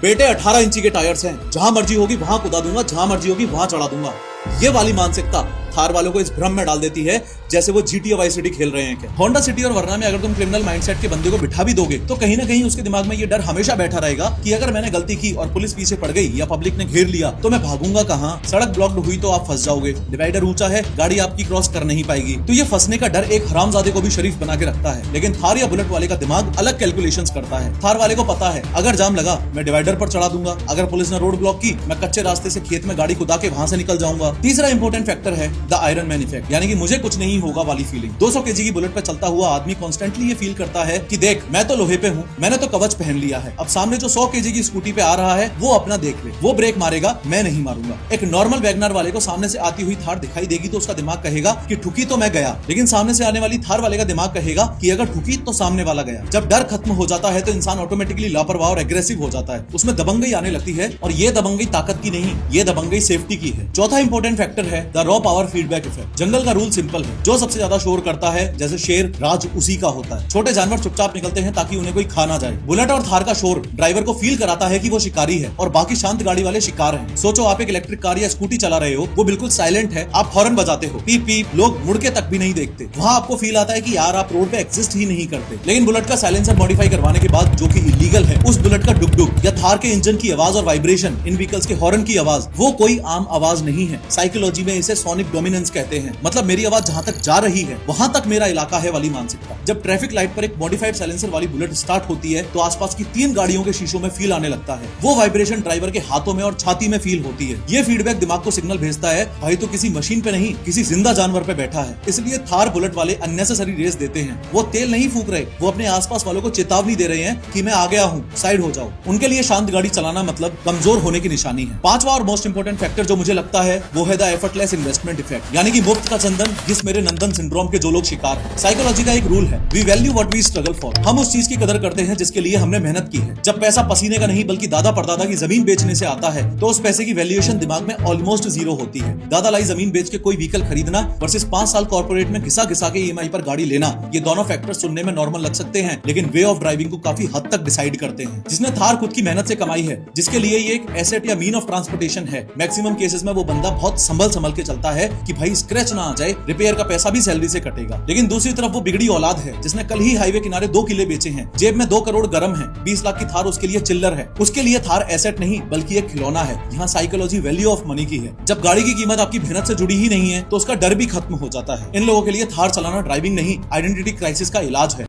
बेटे 18 इंची के टायर्स हैं, जहां मर्जी होगी वहां कुदा दूंगा, जहां मर्जी होगी वहां चढ़ा दूंगा। ये वाली मानसिकता थार वालों को इस भ्रम में डाल देती है जैसे वो जीटी और वाई सिटी खेल रहे हैं। क्या होंडा सिटी और वरना में अगर तुम क्रिमिनल माइंडसेट के बंदे को बिठा भी दोगे तो कहीं ना कहीं उसके दिमाग में ये डर हमेशा बैठा रहेगा कि अगर मैंने गलती की और पुलिस पीछे पड़ गई या पब्लिक ने घेर लिया तो मैं भागूंगा कहां, सड़क ब्लॉक्ड हुई तो आप फंस जाओगे, डिवाइडर ऊंचा है, गाड़ी आपकी क्रॉस कर नहीं पाएगी। तो ये फंसने का डर एक हरामजादे को भी शरीफ बना के रखता है। लेकिन थार या बुलेट वाले का दिमाग अलग कैलकुलेशंस करता है। थार वाले को पता है अगर जाम लगा मैं डिवाइडर पर चढ़ा दूंगा, अगर पुलिस ने रोड ब्लॉक की मैं कच्चे रास्ते से खेत में गाड़ी कुदा के वहां से निकल जाऊंगा। तीसरा इंपॉर्टेंट फैक्टर है द आयरन मैन इफेक्ट, यानी कि मुझे कुछ नहीं होगा वाली फीलिंग। 200 केजी की बुलेट पर चलता हुआ आदमी कॉन्स्टेंटली ये फील करता है कि देख मैं तो लोहे पे हूँ, मैंने तो कवच पहन लिया है, अब सामने जो 100 केजी की स्कूटी पे आ रहा है वो अपना देख ले, वो ब्रेक मारेगा मैं नहीं मारूंगा। एक नॉर्मल वैगनर वाले को सामने से आती हुई थार दिखाई देगी तो उसका दिमाग कहेगा कि ठुकी तो मैं गया, लेकिन सामने से आने वाली थार वाले का दिमाग कहेगा कि अगर ठुकी तो सामने वाला गया। जब डर खत्म हो जाता है तो इंसान ऑटोमेटिकली लापरवाह और एग्रेसिव हो जाता है, उसमें दबंगई आने लगती है और ये दबंगई ताकत की नहीं, ये दबंगई सेफ्टी की है। चौथा इंपॉर्टेंट फैक्टर है the raw power feedback effect. जंगल का रूल सिंपल है, जो सबसे ज्यादा शोर करता है जैसे शेर राज उसी का होता है। छोटे जानवर चुपचाप निकलते हैं ताकि उन्हें कोई खा ना जाए। बुलेट और थार का शोर ड्राइवर को फील कराता है कि वो शिकारी है और बाकी शांत गाड़ी वाले शिकार हैं। सोचो आप एक इलेक्ट्रिक कार या स्कूटी चला रहे हो, वो बिल्कुल साइलेंट है, आप हॉर्न बजाते हो, पीप पीप, लोग मुड़ के तक भी नहीं देखते। वहां आपको फील आता है कि यार आप रोड पे एग्जिस्ट ही नहीं करते। लेकिन बुलेट का साइलेंसर मॉडिफाई करवाने के बाद जो कि इलीगल है, उस बुलेट का डुक डुक या थार के इंजन की आवाज और वाइब्रेशन, इन व्हीकल्स के हॉर्न की आवाज, वो कोई आम आवाज नहीं है। साइकोलॉजी में इसे सोनिक डोमिनेंस कहते हैं, मतलब मेरी आवाज जहां तक जा रही है वहां तक मेरा इलाका है वाली मानसिकता। जब ट्रैफिक लाइट पर एक मॉडिफाइड साइलेंसर वाली बुलेट स्टार्ट होती है तो आसपास की 3 गाड़ियों के शीशों में फील आने लगता है। वो वाइब्रेशन ड्राइवर के हाथों में और छाती में फील होती है। ये फीडबैक दिमाग को सिग्नल भेजता है भाई तो किसी मशीन पे नहीं, किसी जिंदा जानवर पे बैठा है। इसलिए थार बुलेट वाले अननेसेसरी रेस देते हैं। वो तेल नहीं फूक रहे, वो अपने आसपास वालों को चेतावनी दे रहे हैं कि मैं आ गया हूँ, साइड हो जाओ। उनके लिए शांत गाड़ी चलाना मतलब कमजोर होने की निशानी है। पांचवा और मोस्ट इंपोर्टेंट फैक्टर जो मुझे लगता है वो है द एफर्टलेस इन्वेस्टमेंट इफेक्ट, यानी कि मुफ्त का चंदन जिस मेरे नंदन सिंड्रोम के जो लोग शिकार हैं। साइकोलॉजी का एक रूल है, we value what we struggle for. हम उस चीज की कदर करते हैं जिसके लिए हमने मेहनत की है। जब पैसा पसीने का नहीं बल्कि दादा परदादा की जमीन बेचने से आता है तो उस पैसे की वैल्यूएशन दिमाग में ऑलमोस्ट जीरो होती है। दादा लाई जमीन बेच के कोई व्हीकल खरीदना वर्सेस 5 साल कॉर्पोरेट में घिसा घिसा के ईएमआई पर गाड़ी लेना, ये दोनों फैक्टर सुनने में नॉर्मल लग सकते हैं लेकिन वे ऑफ ड्राइविंग को काफी हद तक डिसाइड करते हैं। जिसने थार खुद की मेहनत से कमाई है, जिसके लिए ये एक एसेट या मीन ऑफ ट्रांसपोर्टेशन है, मैक्सिमम केसेस में वो बंदा बहुत संभल के चलता है कि भाई स्क्रैच ना आ जाए, रिपेयर का पैसा भी सैलरी से कटेगा। लेकिन दूसरी तरफ वो बिगड़ी औलाद है जिसने कल ही हाईवे किनारे 2 किले बेचे हैं, जेब में 2 करोड़ गरम है, 20 लाख की थार उसके लिए चिल्लर है। उसके लिए थार एसेट नहीं बल्कि एक खिलौना है। यहाँ साइकोलॉजी वैल्यू ऑफ मनी की है। जब गाड़ी की कीमत आपकी मेहनत से जुड़ी ही नहीं है तो उसका डर भी खत्म हो जाता है। इन लोगों के लिए थार चलाना ड्राइविंग नहीं, आइडेंटिटी क्राइसिस का इलाज है।